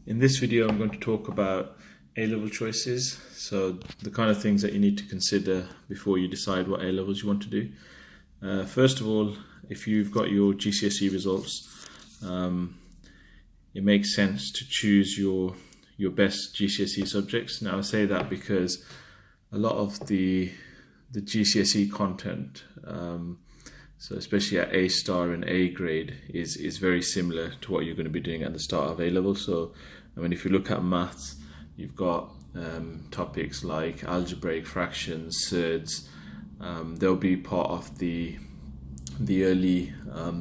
In this video, I'm going to talk about A-level choices. So the kind of things that you need to consider before you decide what A-levels you want to do. First of all, if you've got your GCSE results, it makes sense to choose your best GCSE subjects. Now I say that because a lot of the GCSE content, so especially at A star and A grade, is very similar to what you're going to be doing at the start of A level. So I mean, if you look at maths, you've got topics like algebraic fractions, surds. They'll be part of the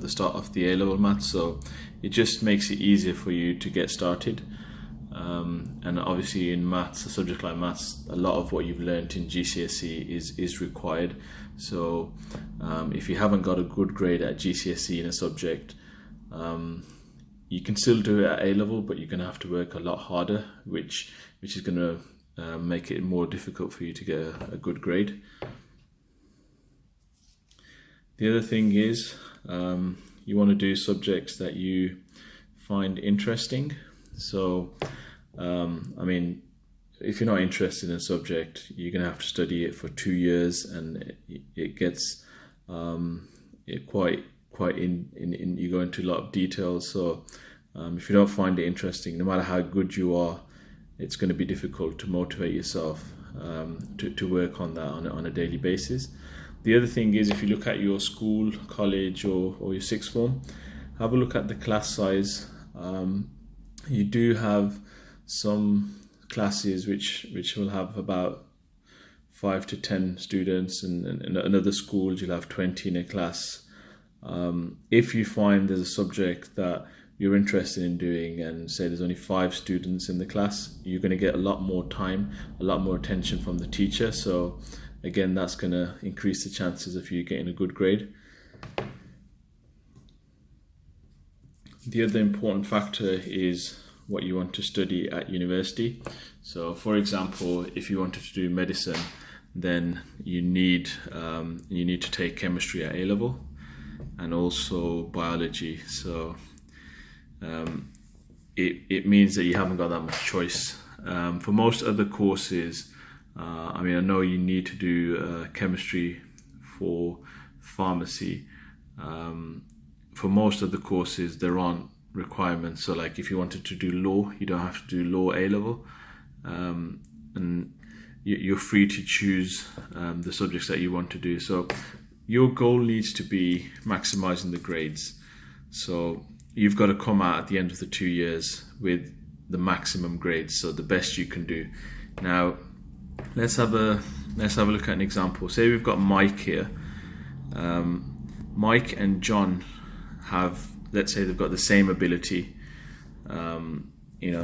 start of the A level maths. So it just makes it easier for you to get started. And obviously in maths, a subject like maths, a lot of what you've learned in GCSE is required. So if you haven't got a good grade at GCSE in a subject, you can still do it at A level, but you're going to have to work a lot harder, which is going to make it more difficult for you to get a good grade. The other thing is you want to do subjects that you find interesting. So I mean, if you're not interested in a subject, you're going to have to study it for 2 years, and it gets quite in you go into a lot of details. So if you don't find it interesting, no matter how good you are, it's going to be difficult to motivate yourself to work on that on a daily basis. The other thing is, if you look at your school, college, or your sixth form, have a look at the class size. You do have some classes which will have about 5 to 10 students, and in other schools you'll have 20 in a class. If you find there's a subject that you're interested in doing, and say there's only 5 students in the class, you're going to get a lot more time, a lot more attention from the teacher. So again, that's going to increase the chances of you getting a good grade. The other important factor is what you want to study at university. So for example, if you wanted to do medicine, then you need to take chemistry at A level, and also biology. So it means that you haven't got that much choice. For most other courses, I mean, I know you need to do chemistry for pharmacy. For most of the courses, there aren't requirements. So like if you wanted to do law, you don't have to do law A level, and you're free to choose the subjects that you want to do. So your goal needs to be maximizing the grades. So you've got to come out at the end of the 2 years with the maximum grades, so the best you can do. Now let's have a look at an example. Say we've got Mike here. Mike and John have, let's say they've got the same ability,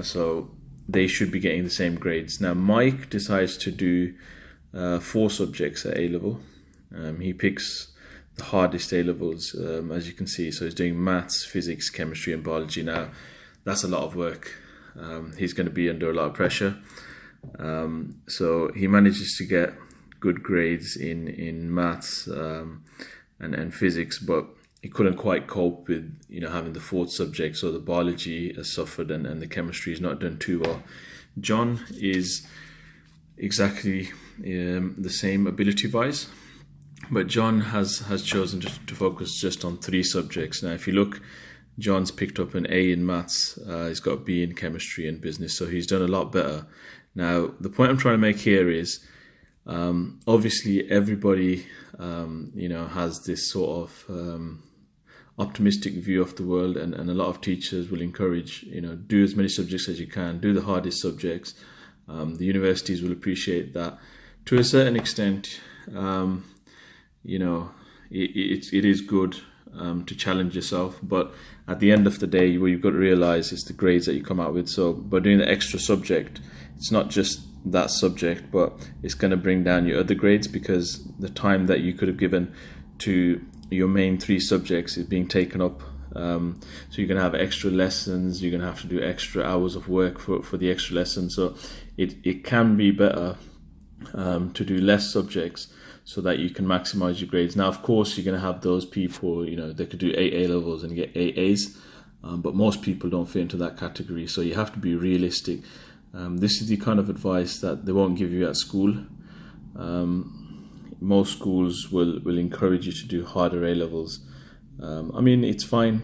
so they should be getting the same grades. Now Mike decides to do 4 subjects at A level. He picks the hardest A levels, as you can see. So he's doing maths, physics, chemistry and biology. Now that's a lot of work. He's going to be under a lot of pressure. So he manages to get good grades in maths and physics, but he couldn't quite cope with having the 4th subject. So the biology has suffered, and the chemistry is not done too well. John is exactly the same ability wise, but John has chosen to focus just on 3 subjects. Now if you look, John's picked up an A in maths, he's got a B in chemistry and business, so he's done a lot better. Now the point I'm trying to make here is, obviously everybody has this sort of optimistic view of the world, and a lot of teachers will encourage, do as many subjects as you can, do the hardest subjects. The universities will appreciate that to a certain extent. It is good to challenge yourself, but at the end of the day, what you've got to realize is the grades that you come out with. So by doing the extra subject, it's not just that subject, but it's going to bring down your other grades, because the time that you could have given to your main 3 subjects is being taken up. So you're going to have extra lessons, you're going to have to do extra hours of work for the extra lessons. So it can be better to do less subjects, so that you can maximize your grades. Now of course you're going to have those people, they could do 8 A levels and get 8 A's. but most people don't fit into that category. So you have to be realistic. This is the kind of advice that they won't give you at school. Most schools will encourage you to do harder A levels. I mean, it's fine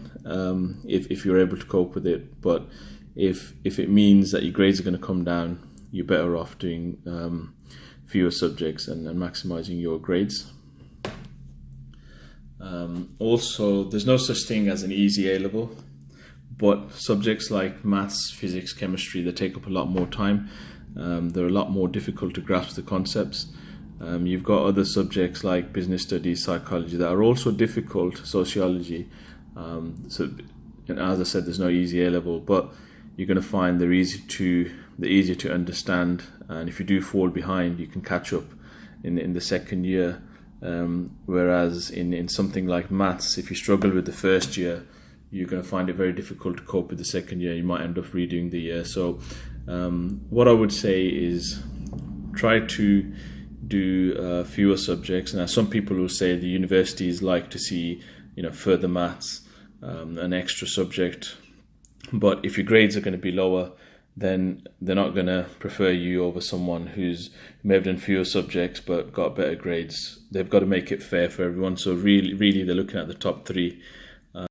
if you're able to cope with it, but if it means that your grades are going to come down, you're better off doing fewer subjects and maximizing your grades. Also, there's no such thing as an easy A level, but subjects like maths, physics, chemistry, they take up a lot more time. They're a lot more difficult to grasp the concepts. You've got other subjects like business studies, psychology, that are also difficult, sociology. So, and as I said, there's no easy A level, but you're going to find they're easier to understand, and if you do fall behind, you can catch up in the second year. Whereas in something like maths, if you struggle with the first year, you're going to find it very difficult to cope with the second year. You might end up redoing the year. So what I would say is try to do fewer subjects. Now, some people will say the universities like to see further maths, an extra subject, but if your grades are going to be lower, then they're not going to prefer you over someone who may have done fewer subjects but got better grades. They've got to make it fair for everyone. So really they're looking at the top 3.